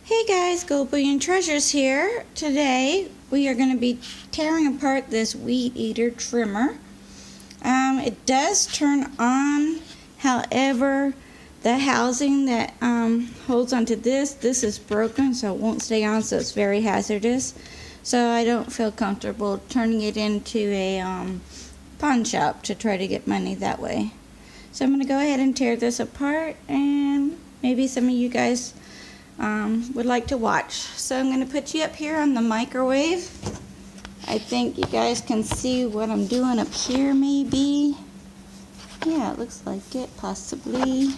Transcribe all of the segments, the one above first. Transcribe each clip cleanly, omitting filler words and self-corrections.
Hey guys, Gold Bullion Treasures here. Today we are going to be tearing apart this weed eater trimmer. It does turn on, however, the housing that holds onto this is broken, so it won't stay on, so it's very hazardous. So I don't feel comfortable turning it into a pawn shop to try to get money that way. So I'm going to go ahead and tear this apart, and maybe some of you guys would like to watch. So I'm going to put you up here on the microwave. I think you guys can see what I'm doing up here, maybe. Yeah, it looks like it, possibly.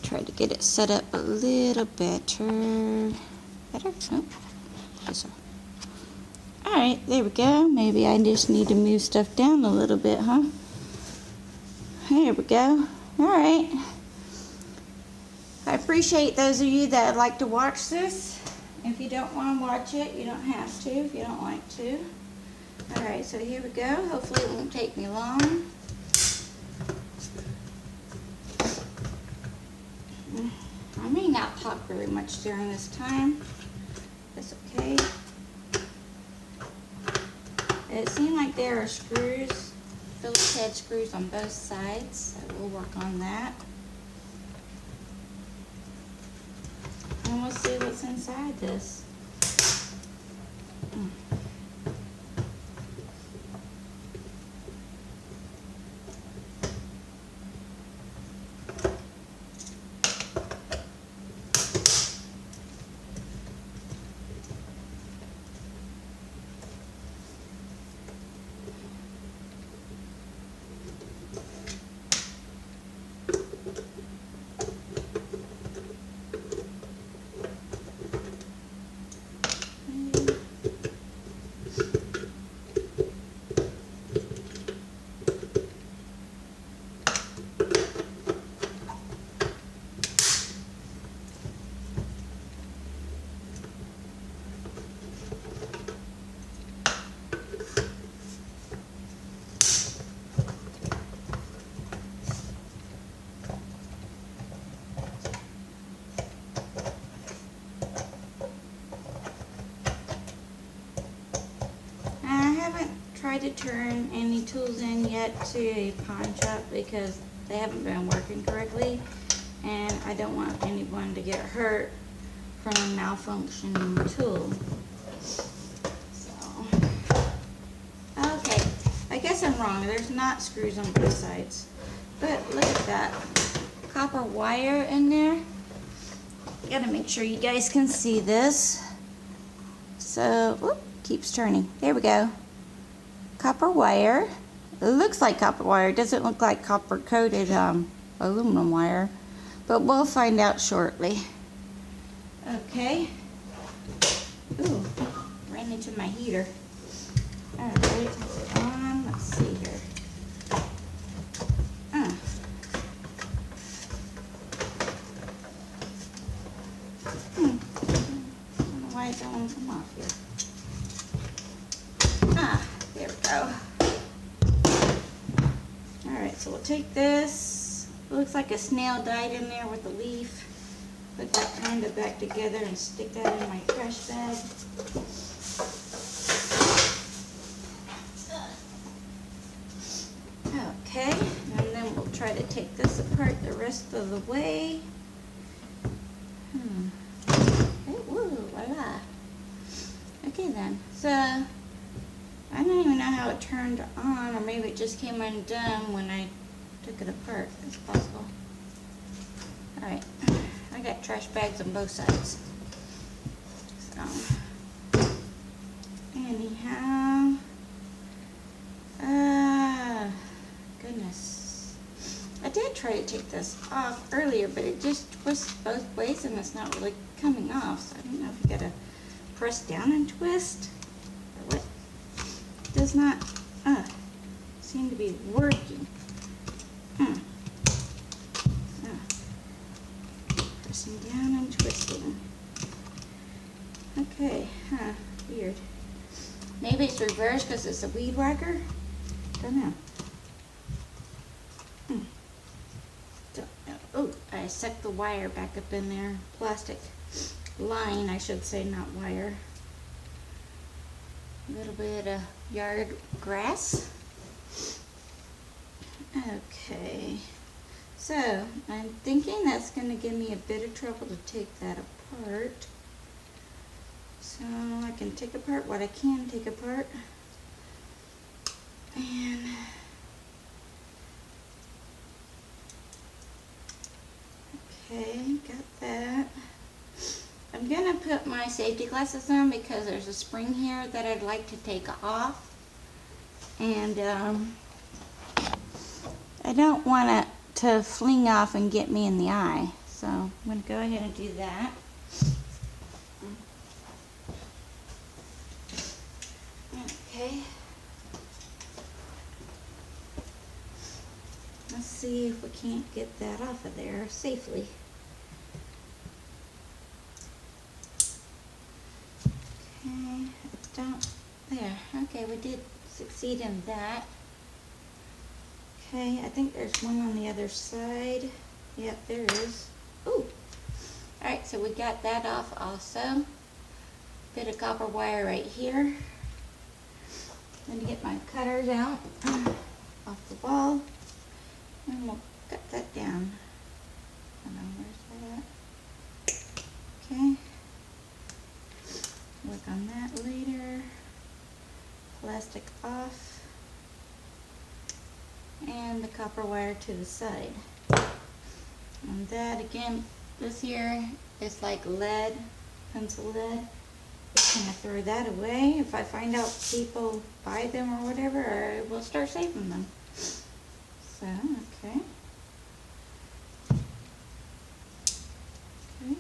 Try to get it set up a little better. Better? Nope. Yes, sir. Alright, there we go. Maybe I just need to move stuff down a little bit, huh? There we go. Alright. I appreciate those of you that like to watch this. If you don't want to watch it, you don't have to if you don't like to. Alright, so here we go. Hopefully it won't take me long. I may not talk very much during this time. That's okay. It seemed like there are screws, Phillips head screws on both sides. So we'll work on that. And we'll see what's inside this. Tried to turn any tools in yet to a pawn shop because they haven't been working correctly, and I don't want anyone to get hurt from a malfunctioning tool. So, okay, I guess I'm wrong. There's not screws on both sides, but look at that copper wire in there. Gotta make sure you guys can see this. So, whoop, keeps turning. There we go. Copper wire. It looks like copper wire. It doesn't look like copper coated aluminum wire, but we'll find out shortly. Okay. Ooh, ran into my heater. All right, on. Let's see here. I don't know why it don't want to come off here. There we go. Alright, so we'll take this. It looks like a snail died in there with a leaf. Put that kind of back together and stick that in my trash bag. Okay, and then we'll try to take this apart the rest of the way. Okay, woo, voila. Okay then, so I don't even know how it turned on, or maybe it just came undone when I took it apart. It's possible. Alright, I got trash bags on both sides. So, anyhow, goodness. I did try to take this off earlier, but it just twists both ways and it's not really coming off. So I don't know if you gotta press down and twist, or what. Does not seem to be working. Pressing down and twisting. Okay, weird. Maybe it's reversed because it's a weed whacker. Don't know. Oh, I I sucked the wire back up in there. Plastic line, I should say, not wire. A little bit of yard grass. Okay, so I'm thinking that's going to give me a bit of trouble to take that apart. So I can take apart what I can take apart. And okay, got that. I'm gonna put my safety glasses on because there's a spring here that I'd like to take off. And I don't want it to fling off and get me in the eye. So I'm gonna go ahead and do that. Okay. Let's see if we can't get that off of there safely. Okay, there. Okay, we did succeed in that. Okay, I think there's one on the other side. Yep, there is. Ooh. Alright, so we got that off also. Bit of copper wire right here. Then to get my cutters out off the wall. And we'll cut that down. I don't know, where's that at? Okay. Work on that later. Plastic off. And the copper wire to the side. And that again, this here is like lead, pencil lead. I'm gonna throw that away. If I find out people buy them or whatever, I will start saving them. So, okay. Okay.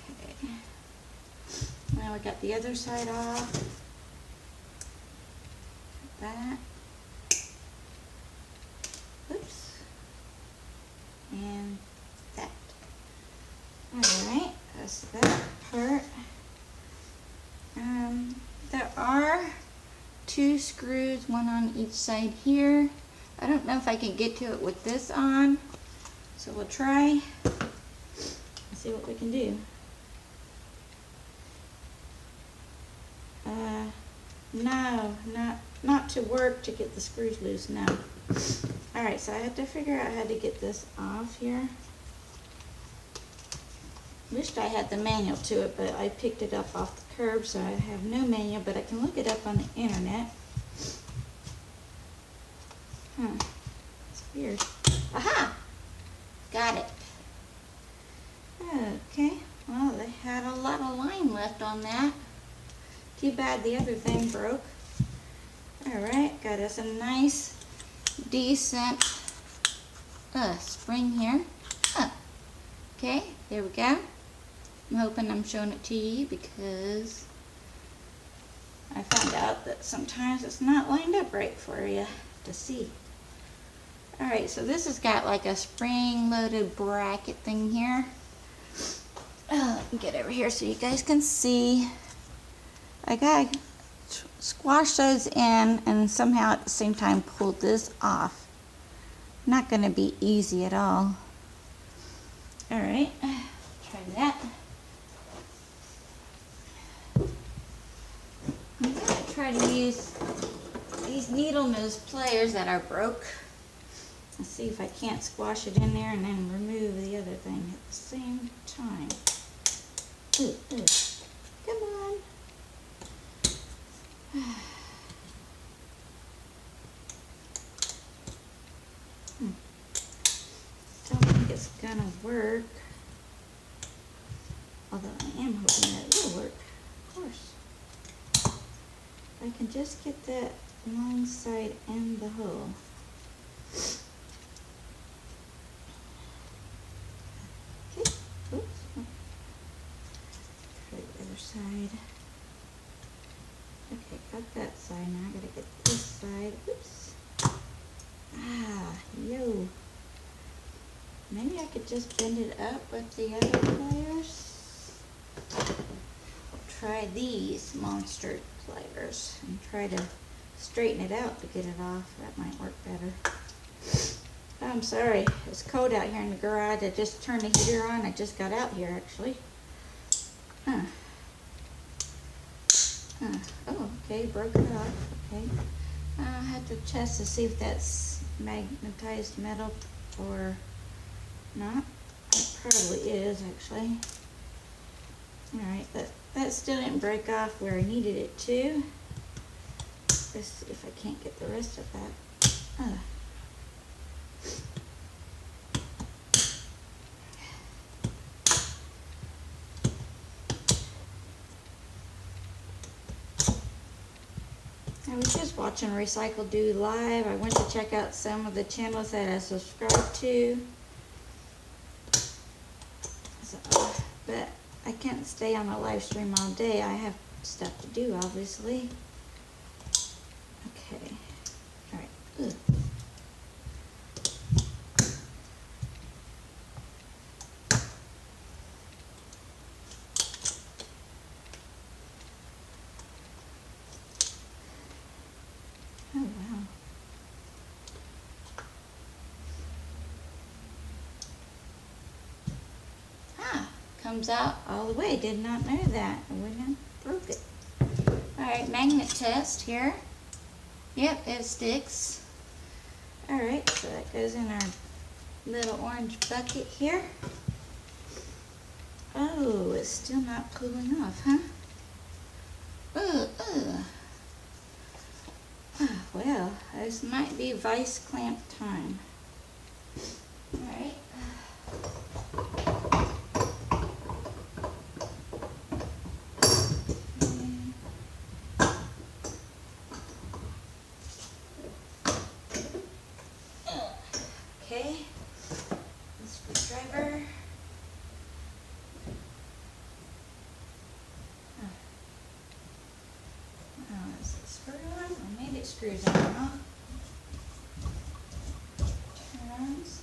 Okay. Now we got the other side off. That. Oops. And that. Alright, that's that part. There are 2 screws, one on each side here. I don't know if I can get to it with this on, so we'll try and see what we can do. No, not to work to get the screws loose, no. Alright, so I have to figure out how to get this off here. Wished I had the manual to it, but I picked it up off the curb, so I have no manual, but I can look it up on the internet. Huh. It's weird. Aha! Got it. Okay. Well, they had a lot of line left on that. Too bad the other thing broke. Alright, got us a nice, decent spring here. Okay, there we go. I'm hoping I'm showing it to you because I found out that sometimes it's not lined up right for you to see. Alright, so this has got like a spring-loaded bracket thing here. Let me get over here so you guys can see. I gotta squash those in and somehow at the same time pull this off. Not gonna be easy at all. Alright, try that. I'm gonna try to use these needle nose pliers that are broke. Let's see if I can't squash it in there and then remove the other thing at the same time. Ooh, ooh. Come on. Don't think it's gonna work. Although I am hoping that it will work, of course. I can just get that long side in the hole. Okay, oops. Try the other side. Okay, got that side. Now I gotta get this side. Oops. Yo. Maybe I could just bend it up with the other pliers. I'll try these monster pliers and try to straighten it out to get it off. That might work better. I'm sorry, it's cold out here in the garage. I just turned the heater on. I just got out here actually. Oh, okay, broke it off. Okay. I'll have to test to see if that's magnetized metal or not. It probably is actually. Alright, that still didn't break off where I needed it to. Let's see if I can't get the rest of that. I was just watching Recycle Do Live. I went to check out some of the channels that I subscribe to. So, but I can't stay on a live stream all day. I have stuff to do, obviously. Okay. All right. Ugh. Oh, wow. Comes out all the way. Did not know that. I wouldn't have broke it. Alright, magnet test here. Yep, it sticks. Alright, so that goes in our little orange bucket here. Oh, it's still not pulling off, huh? Well, this might be vice clamp time. Alright. Okay, the screwdriver. Oh, is it screw on? Or maybe it screws on, huh? Turns.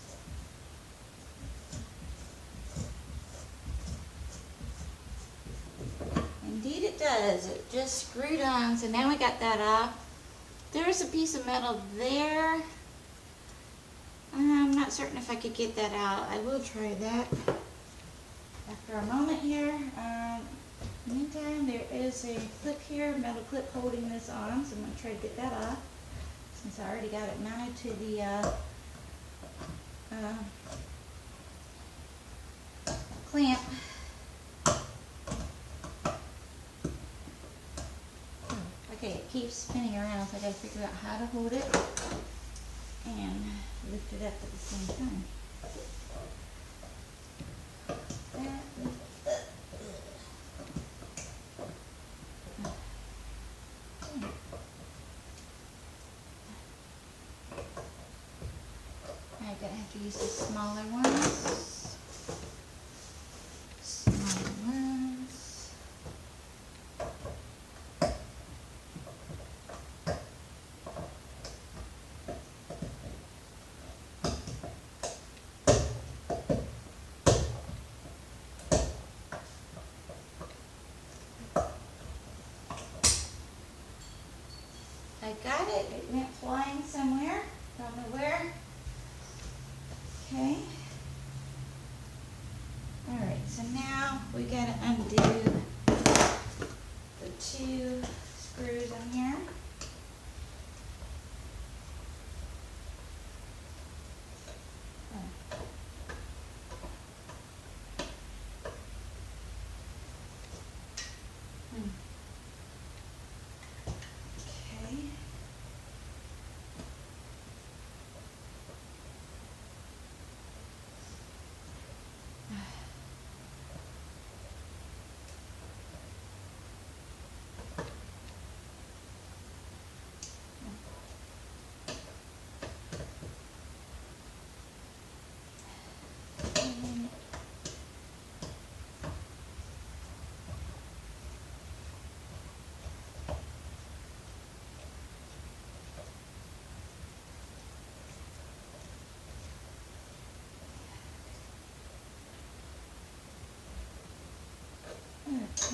Indeed it does. It just screwed on, so now we got that off. There's a piece of metal there. I'm not certain if I could get that out. I will try that after a moment here. Meantime, there is a clip here, metal clip holding this on, so I'm going to try to get that off since I already got it mounted to the clamp. Okay, it keeps spinning around, so I got to figure out how to hold it and lift it up at the same time. I'm gonna have to use the smaller ones. Smaller ones. I got it. It went flying somewhere. Don't know where. Okay. Alright, so now we gotta undo the two screws in here. Okay.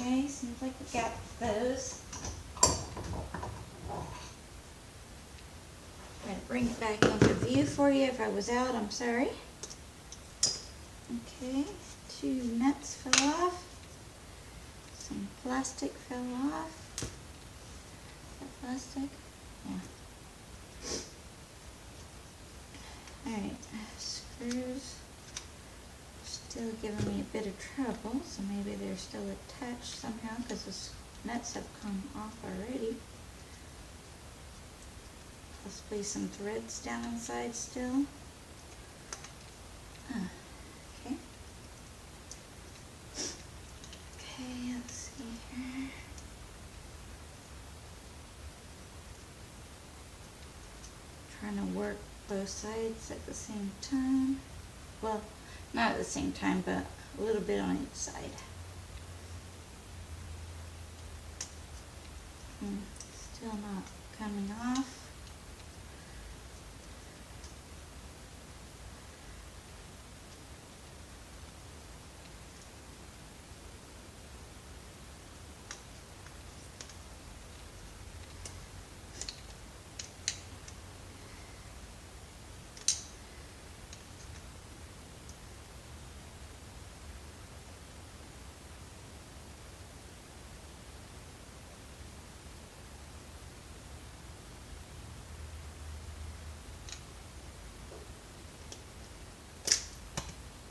Okay, seems like we got those. bring it back into view for you. If I was out, I'm sorry. Okay, 2 nuts fell off. Some plastic fell off. Is that plastic? Yeah. Alright, screws still giving me a bit of trouble, so maybe they're still attached somehow because the nuts have come off already. Possibly some threads down inside still. Okay. Okay, let's see here. Trying to work both sides at the same time. Well, not at the same time, but a little bit on each side. Still not coming off.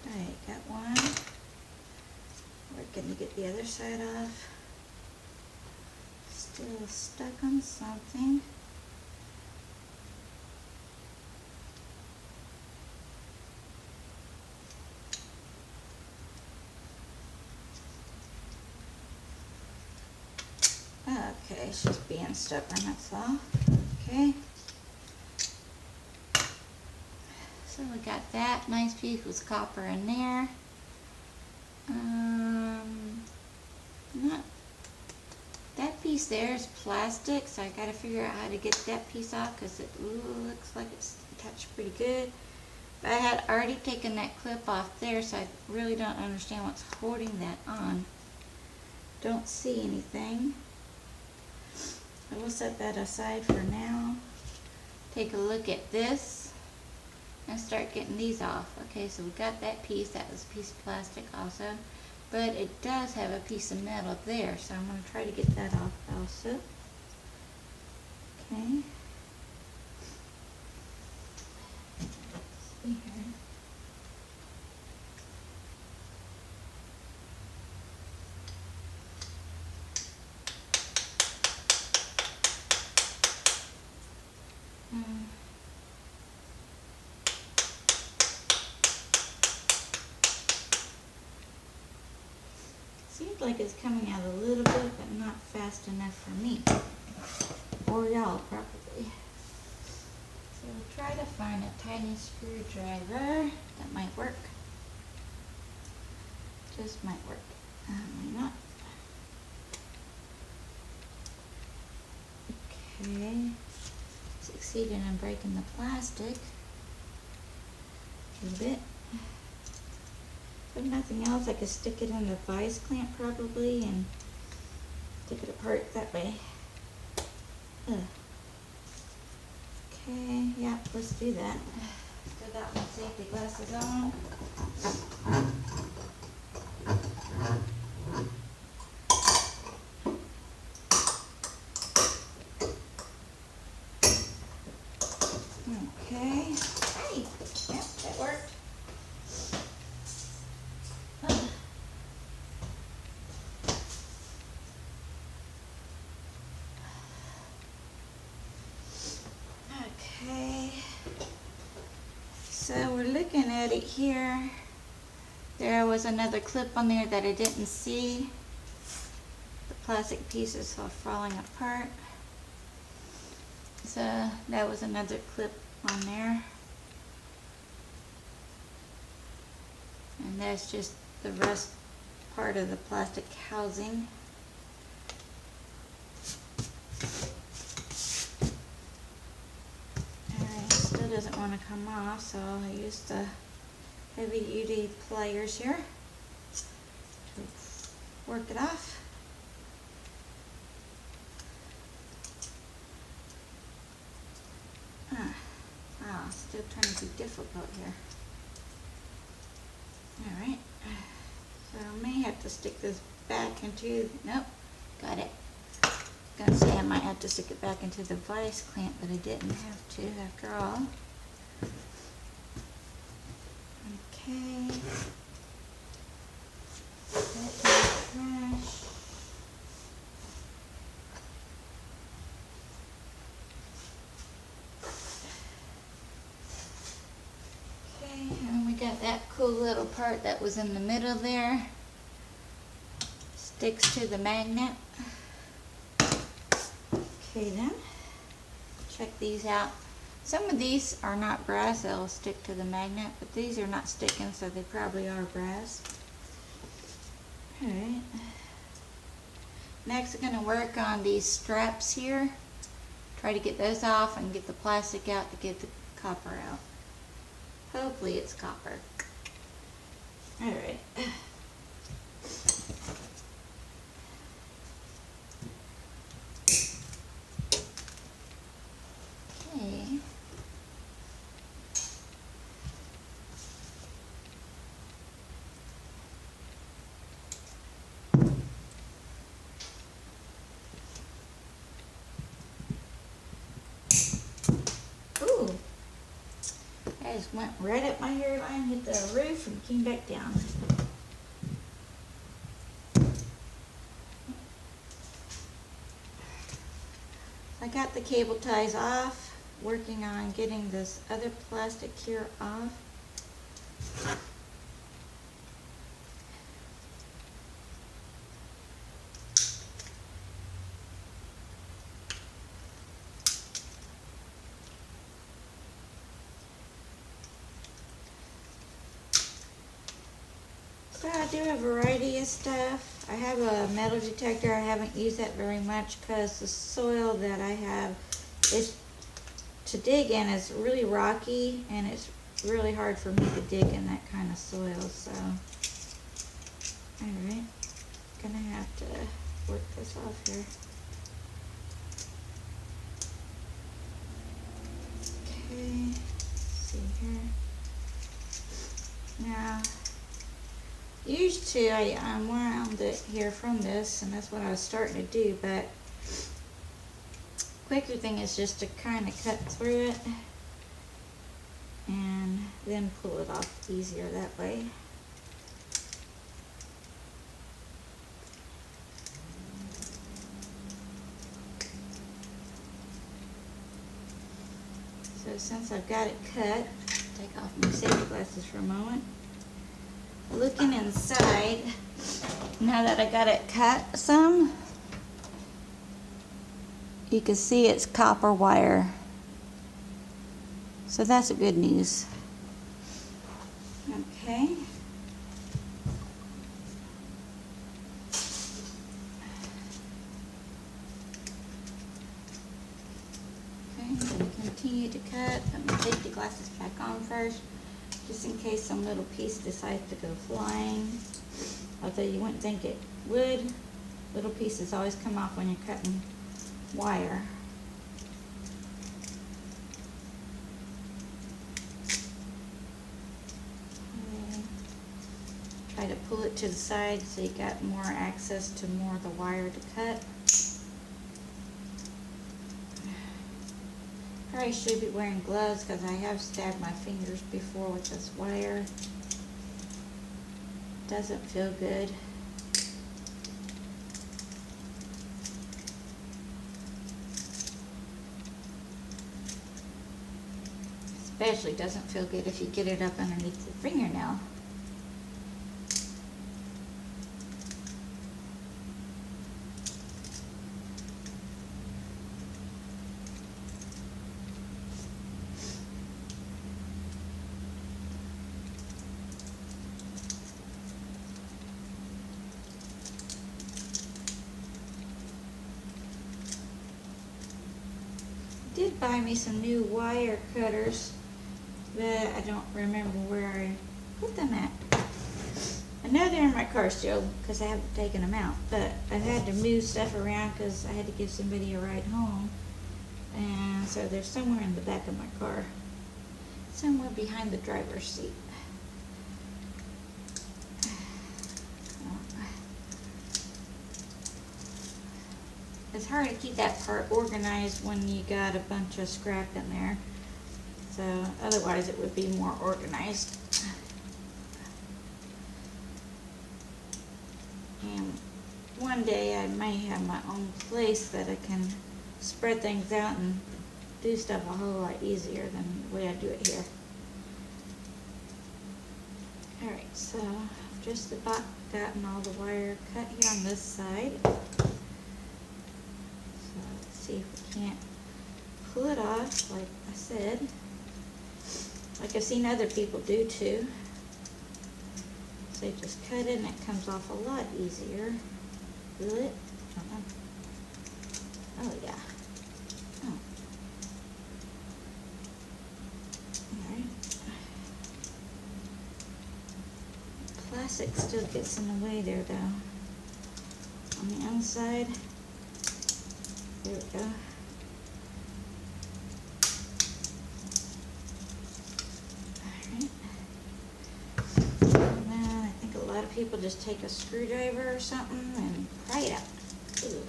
Alright, got one. We're going to get the other side off. Still stuck on something. Okay, it's just being stubborn, that's all. Okay. So we got that nice piece with copper in there. Not that piece there is plastic, so I gotta figure out how to get that piece off because it looks like it's attached pretty good. But I had already taken that clip off there, so I really don't understand what's holding that on. Don't see anything. I will set that aside for now. Take a look at this and start getting these off. Okay, so we got that piece. That was a piece of plastic also. But it does have a piece of metal there, so I'm going to try to get that off also. Okay. Let's see here. Seems like it's coming out a little bit, but not fast enough for me. Or y'all, probably. So we'll try to find a tiny screwdriver that might work. Just might work. Might not. Okay. Succeeded in breaking the plastic a little bit. If nothing else, I could stick it in the vise clamp probably and take it apart that way. Okay, yeah, let's do that. Still got my safety glasses on. Okay. Hey, yep, that worked. Okay, so we're looking at it here. There was another clip on there that I didn't see. The plastic pieces are falling apart. So that was another clip on there. And that's just the rest part of the plastic housing. Still doesn't want to come off, so I use the heavy duty pliers here to work it off. still trying to be difficult here. Alright, so I may have to stick this back into, nope, got it. I was gonna say I might have to stick it back into the vice clamp, but I didn't have to after all. Okay. Got that cool little part that was in the middle there. Sticks to the magnet. Okay then. Check these out. Some of these are not brass, they'll stick to the magnet, but these are not sticking, so they probably are brass. Alright. Next I'm going to work on these straps here. Try to get those off and get the plastic out to get the copper out. Hopefully it's copper. Alright. Okay. Ooh. I just went right up my hairline, hit the roof, and came back down. I got the cable ties off, working on getting this other plastic here off. So I do a variety of stuff. I have a metal detector. I haven't used that very much because the soil that I have is to dig in is really rocky, and it's really hard for me to dig in that kind of soil. So, alright, gonna have to work this off here. Okay, let's see here. Now, used to, I unwound it here from this, and that's what I was starting to do, but quicker thing is just to kind of cut through it and then pull it off easier that way. So since I've got it cut, take off my safety glasses for a moment. Looking inside, now that I got it cut some, you can see it's copper wire. So that's a good news. Okay. Okay, I'm going to continue to cut. Put my safety glasses back on first, just in case some little piece decides to go flying. Although you wouldn't think it would. Little pieces always come off when you're cutting wire. Try to pull it to the side so you got more access to more of the wire to cut. Probably should be wearing gloves because I have stabbed my fingers before with this wire. Doesn't feel good. Especially doesn't feel good if you get it up underneath the fingernail. Did buy me some new wire cutters, but I don't remember where I put them at. I know they're in my car still because I haven't taken them out, but I've had to move stuff around because I had to give somebody a ride home, and so they're somewhere in the back of my car. somewhere behind the driver's seat. It's hard to keep that part organized when you got a bunch of scrap in there. So otherwise it would be more organized. And one day I may have my own place that I can spread things out and do stuff a whole lot easier than the way I do it here. Alright, so I've just about gotten all the wire cut here on this side. See if we can't pull it off, like I said, like I've seen other people do too. So you just cut it and it comes off a lot easier. Will it? Oh yeah. Oh. Alright. Plastic still gets in the way there though. On the inside. There we go. Alright. And then I think a lot of people just take a screwdriver or something and pry it out. Ooh.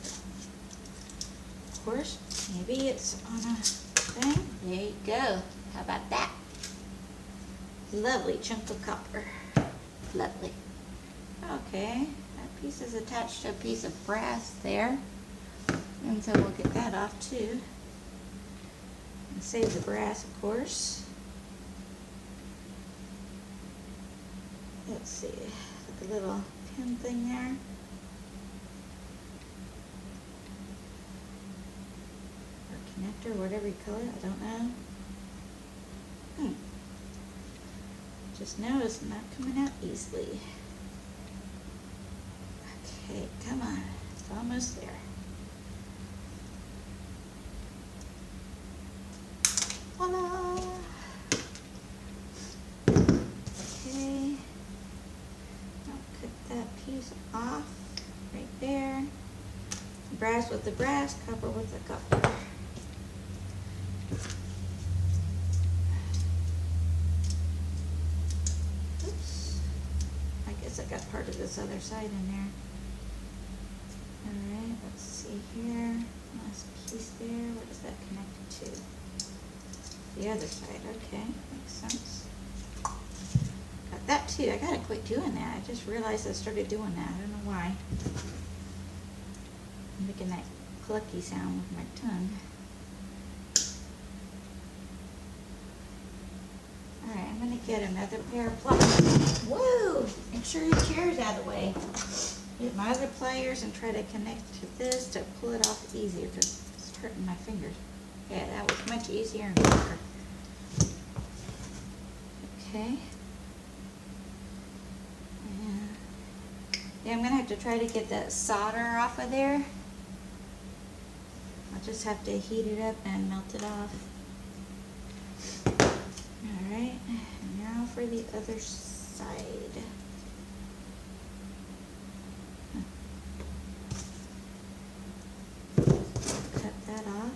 Of course, maybe it's on a thing. There you go. How about that? Lovely chunk of copper. Lovely. Okay, that piece is attached to a piece of brass there. And so we'll get that off too. And save the brass, of course. Let's see, the little pin thing there. Or connector, whatever you call it, I don't know. Just know it's not coming out easily. Okay, come on, it's almost there. Voila! Okay, I'll cut that piece off right there. Brass with the brass, copper with the copper. Oops, I guess I got part of this other side in there. Alright, let's see here. Last piece there, what is that connected to? The other side, okay, makes sense. Got that too. I gotta quit doing that. I just realized I started doing that. I don't know why. I'm making that clucky sound with my tongue. Alright, I'm gonna get another pair of pliers. Whoa! Make sure your chair's out of the way. Get my other pliers and try to connect to this to pull it off easier because it's hurting my fingers. Yeah, that was much easier and quicker. Okay. Yeah, I'm going to have to try to get that solder off of there. I'll just have to heat it up and melt it off. Alright, and now for the other side. Cut that off.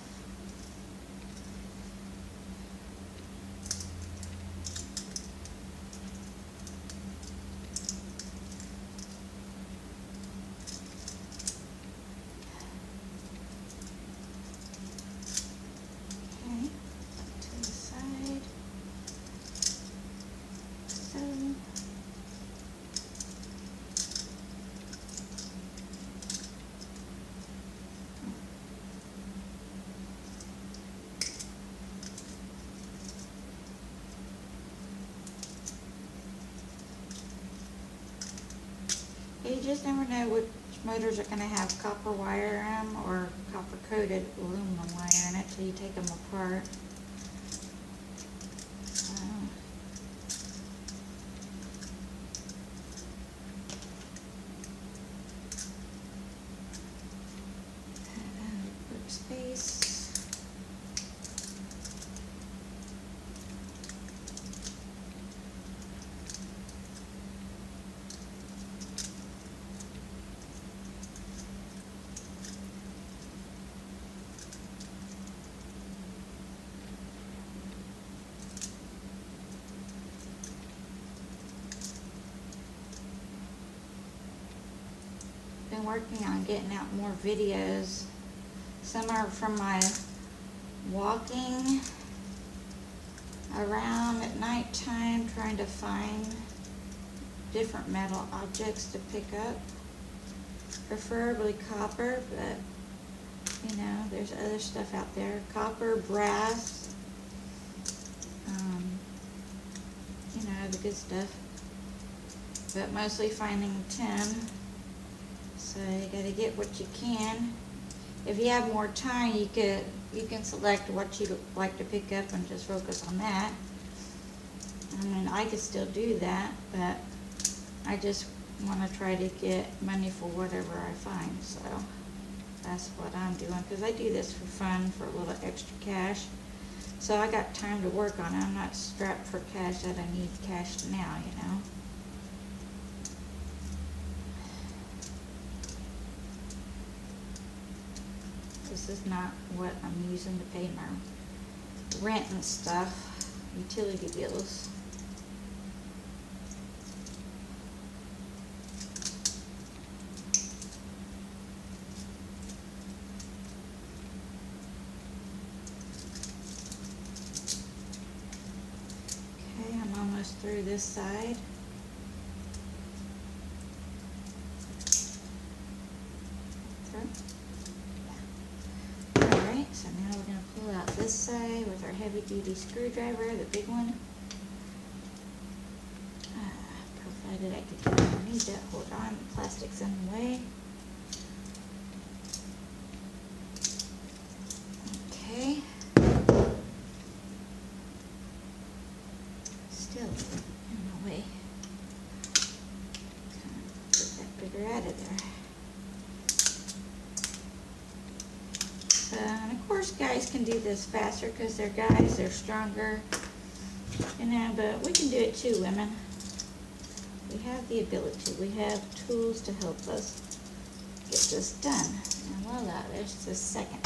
You just never know which motors are going to have copper wire in them or copper coated aluminum wire in it till you take them apart. Workspace. been working on getting out more videos. Some are from my walking around at nighttime trying to find different metal objects to pick up. Preferably copper, but you know, there's other stuff out there. Copper, brass, you know, the good stuff. But mostly finding tin. So you gotta get what you can. If you have more time, you can select what you like to pick up and just focus on that. I mean, I could still do that, but I just want to try to get money for whatever I find. So that's what I'm doing, because I do this for fun, for a little extra cash. So I got time to work on it. I'm not strapped for cash that I need cash now, you know. This is not what I'm using to pay my rent and stuff, utility bills. Okay, I'm almost through this side. So now we're going to pull out this side with our heavy duty screwdriver, the big one. Provided I could get underneath it. Hold on, the plastic's in the way. Okay. Still in the way. Get that bigger out of there. And of course guys can do this faster because they're guys, they're stronger, you know, but we can do it too, women. We have the ability, we have tools to help us get this done. And voila, there's the second.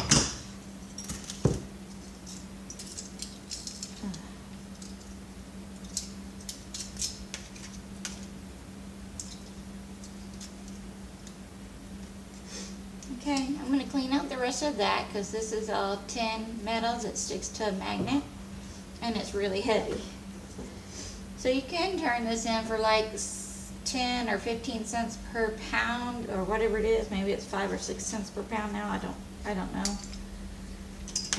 Okay, I'm going to clean out the rest of that because this is all tin metals. It sticks to a magnet and it's really heavy. So you can turn this in for like 10 or 15 cents per pound or whatever it is. Maybe it's 5 or 6 cents per pound now. I don't know.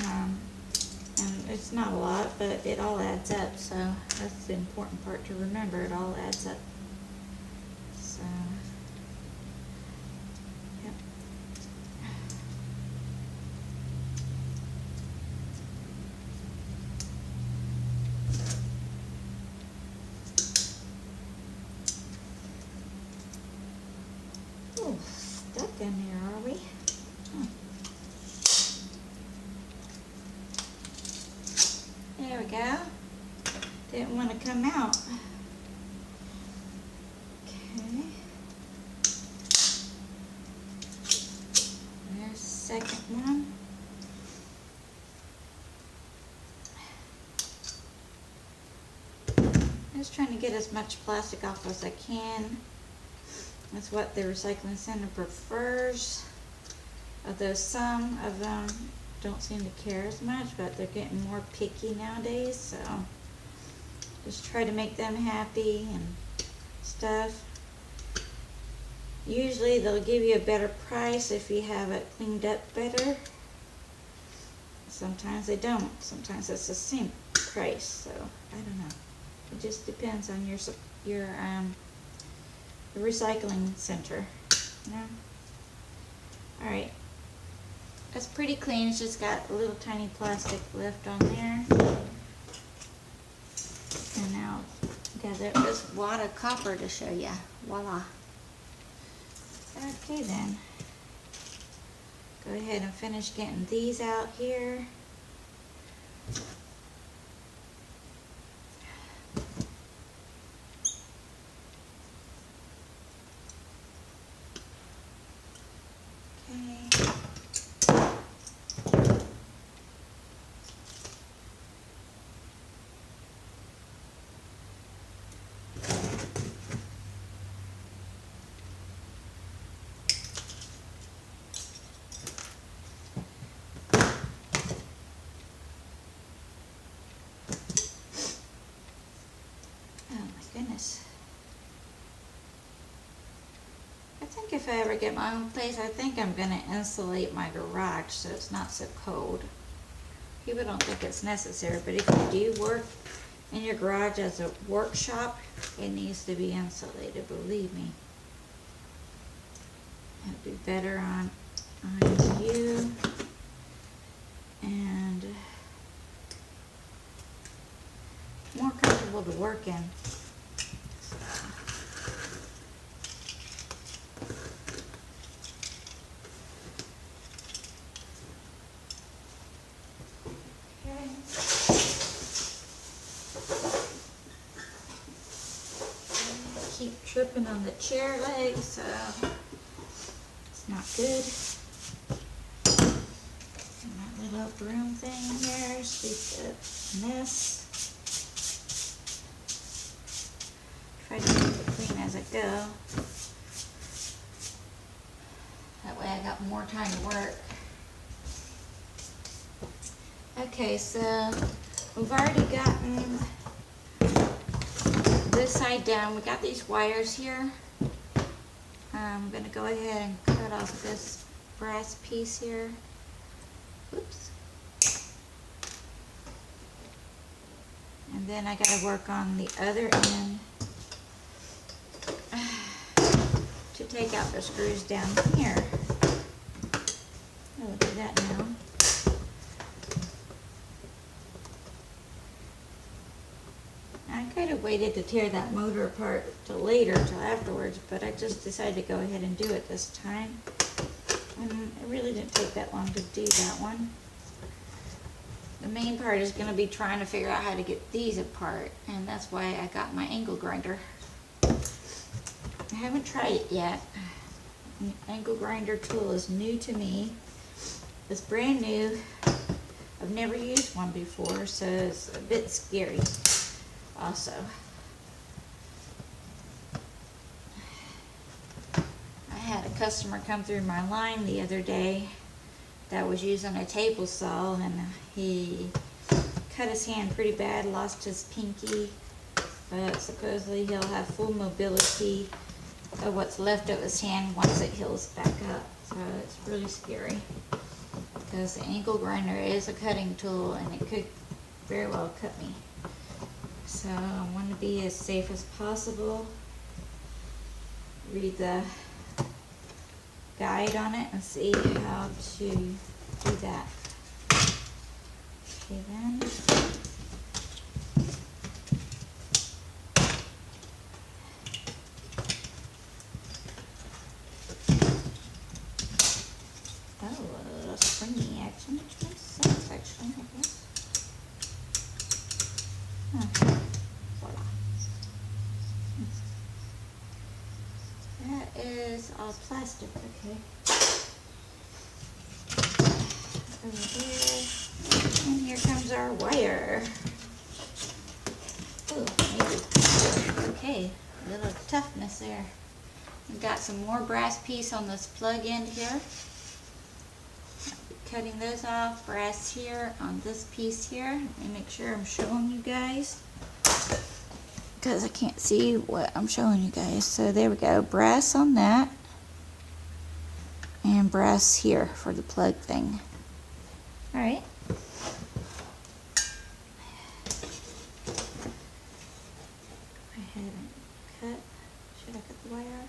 And it's not a lot, but it all adds up. So that's the important part to remember. It all adds up. So. Stuck in there, are we? There we go. Didn't want to come out. Okay. There's the second one. I'm just trying to get as much plastic off as I can. That's what the recycling center prefers. Although some of them don't seem to care as much, but they're getting more picky nowadays, so just try to make them happy and stuff. Usually they'll give you a better price if you have it cleaned up better. Sometimes they don't. Sometimes it's the same price, so I don't know. It just depends on your the recycling center, you know. All right, that's pretty clean. It's just got a little tiny plastic left on there. And now gather this wad of copper to show you. Voila. Okay then. Go ahead and finish getting these out here. goodness. I think if I ever get my own place, I think I'm going to insulate my garage so it's not so cold. People don't think it's necessary, but if you do work in your garage as a workshop, it needs to be insulated, believe me. It'd be better on you and more comfortable to work in. Keep tripping on the chair legs, so it's not good. And that little broom thing here sweeps up mess. Try to keep it clean as I go. That way I got more time to work. Okay, so we've already gotten this side down. We got these wires here. I'm going to go ahead and cut off this brass piece here. Oops. And then I got to work on the other end to take out the screws down here. I'll do that now. I could have waited to tear that motor apart till later, till afterwards, but I just decided to go ahead and do it this time. And it really didn't take that long to do that one. The main part is going to be trying to figure out how to get these apart, and that's why I got my angle grinder. I haven't tried it yet. The angle grinder tool is new to me. It's brand new. I've never used one before, so it's a bit scary also. I had a customer come through my line the other day that was using a table saw, and he cut his hand pretty bad, lost his pinky, but supposedly he'll have full mobility of what's left of his hand once it heals back up. So it's really scary because the angle grinder is a cutting tool and it could very well cut me. So I want to be as safe as possible. Read the guide on it and see how to do that. Okay then. Oh, a little springy action, which makes sense actually, I guess. Huh. Voila. That is all plastic, okay. Over here. And here comes our wire. Ooh, maybe. Okay, a little toughness there. We've got some more brass piece on this plug end here. Cutting those off, brass here on this piece here. Let me make sure I'm showing you guys because I can't see what I'm showing you guys. So there we go, brass on that and brass here for the plug thing. All right. I haven't cut. Should I cut the wire off?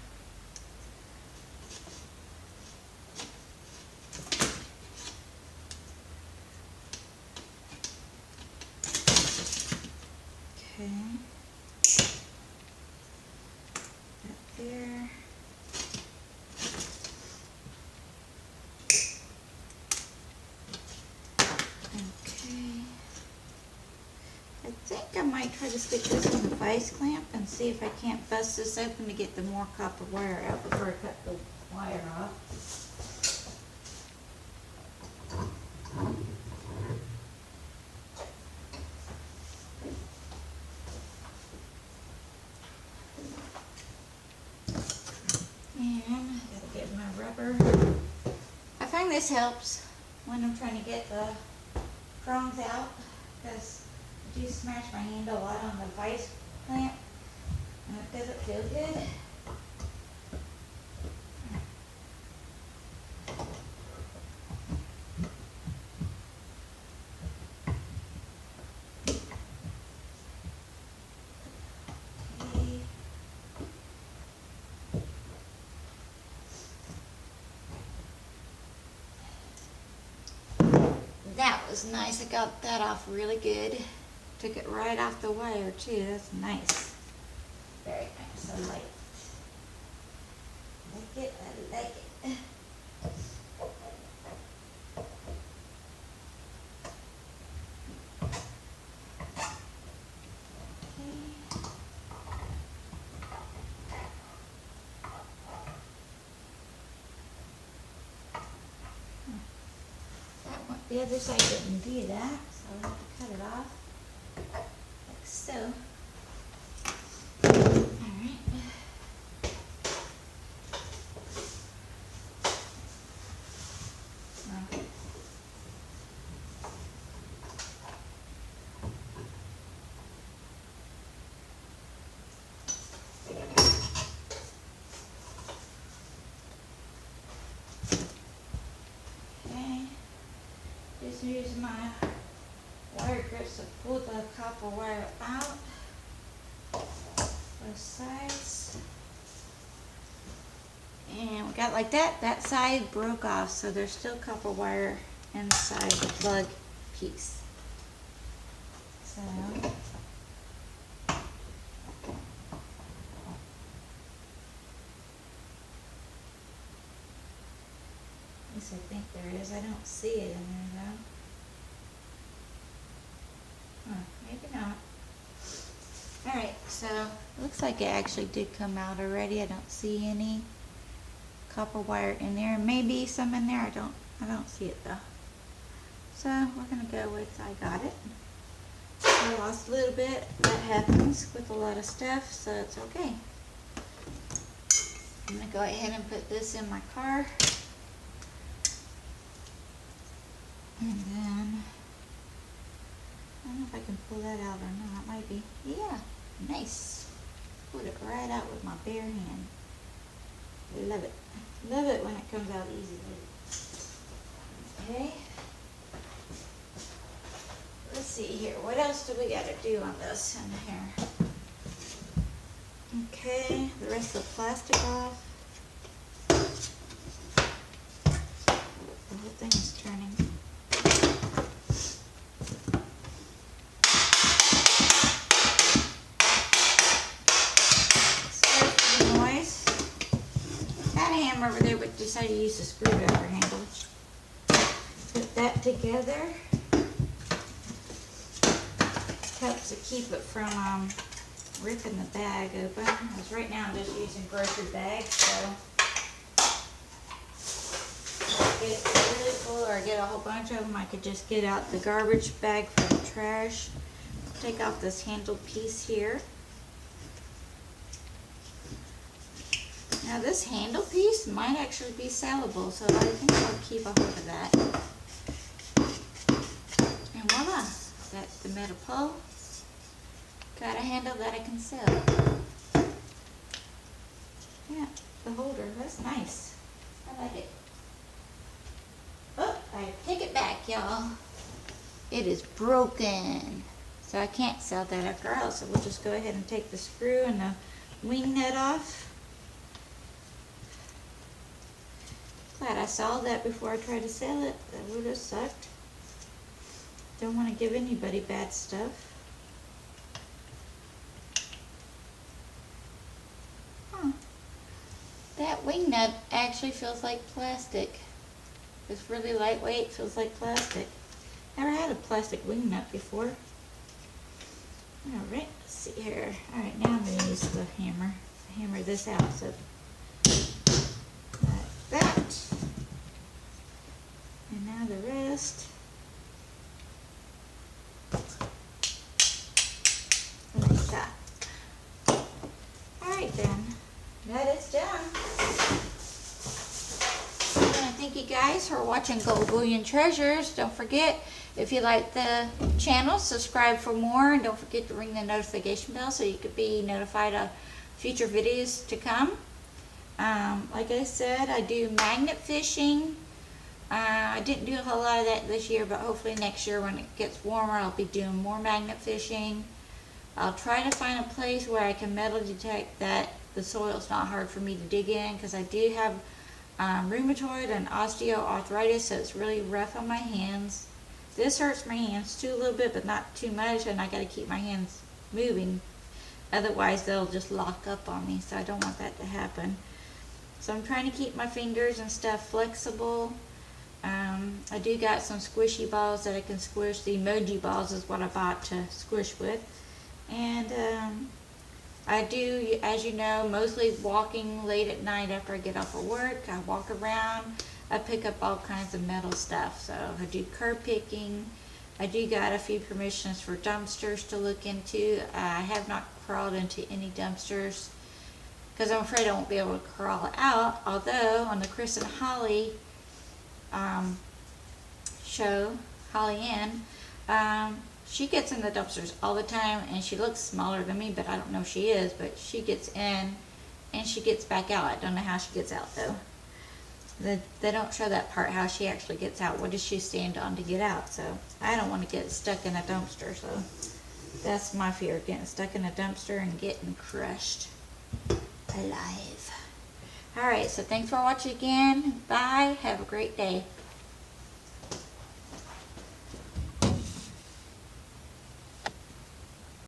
Okay. Up there. Okay. I think I might try to stick this in the vice clamp and see if I can't bust this open to get the more copper wire out before I cut the wire off. I find this helps when I'm trying to get the prongs out because I do smash my hand a lot on the vice clamp Does it feel good? That was nice. I got that off really good. Took it right off the wire too. That's nice. Very nice. I like it. I like it. The other side didn't do that, so I'll have to cut it off, like so. Alright. Just use my wire grips to pull the copper wire out, both sides. And we got like that. That side broke off, so there's still copper wire inside the plug piece. So at least I think there is. I don't see it in there though. Huh, maybe not. Alright, so it looks like it actually did come out already. I don't see any copper wire in there. Maybe some in there. I don't see it though. So we're gonna go with I got it. I lost a little bit. That happens with a lot of stuff, so it's okay. I'm gonna go ahead and put this in my car. And then, I don't know if I can pull that out or not. It might be. Yeah, nice. Pulled it right out with my bare hand. Love it. Love it when it comes out easily. Okay. Let's see here. What else do we got to do on this in here? Okay, the rest of the plastic off. The whole thing is turning. Over there, but decided to use the screwdriver handle. Put that together. Helps to keep it from ripping the bag open. Because right now I'm just using grocery bags, so if I get it really full or I get a whole bunch of them, I could just get out the garbage bag for the trash. Take off this handle piece here. Now this handle piece might actually be sellable, so I think I'll keep a hold of that. And voila, that's the metal pole. Got a handle that I can sell. Yeah, the holder, that's nice. I like it. Oh, I take it back, y'all. It is broken. So I can't sell that after all, so we'll just go ahead and take the screw and the wing nut off. Glad I saw that before I tried to sell it. That would have sucked. Don't want to give anybody bad stuff. Huh. That wing nut actually feels like plastic. It's really lightweight, feels like plastic. Never had a plastic wing nut before. Alright, let's see here. Alright, now I'm going to use the hammer to hammer this out. So like that. And now the rest. Like that. Alright then. That is done. I want to thank you guys for watching Gold Bullion Treasures. Don't forget, if you like the channel, subscribe for more. And don't forget to ring the notification bell so you could be notified of future videos to come. Like I said, I do magnet fishing. I didn't do a whole lot of that this year, but hopefully next year when it gets warmer, I'll be doing more magnet fishing. I'll try to find a place where I can metal detect that the soil's not hard for me to dig in, because I do have rheumatoid and osteoarthritis, so it's really rough on my hands. This hurts my hands too a little bit, but not too much, and I got to keep my hands moving. Otherwise, they'll just lock up on me, so I don't want that to happen. So I'm trying to keep my fingers and stuff flexible. I do got some squishy balls that I can squish. The emoji balls is what I bought to squish with. And I do, as you know, mostly walking late at night after I get off of work. I walk around. I pick up all kinds of metal stuff. So I do curb picking. I do got a few permissions for dumpsters to look into. I have not crawled into any dumpsters because I'm afraid I won't be able to crawl out. Although on the Chris and Holly show, Holly Ann, she gets in the dumpsters all the time, and she looks smaller than me, but I don't know if she is, but she gets in and she gets back out. I don't know how she gets out though. They don't show that part, how she actually gets out. What does she stand on to get out? So I don't want to get stuck in a dumpster, so that's my fear, getting stuck in a dumpster and getting crushed alive. Alright, so thanks for watching again. Bye. Have a great day.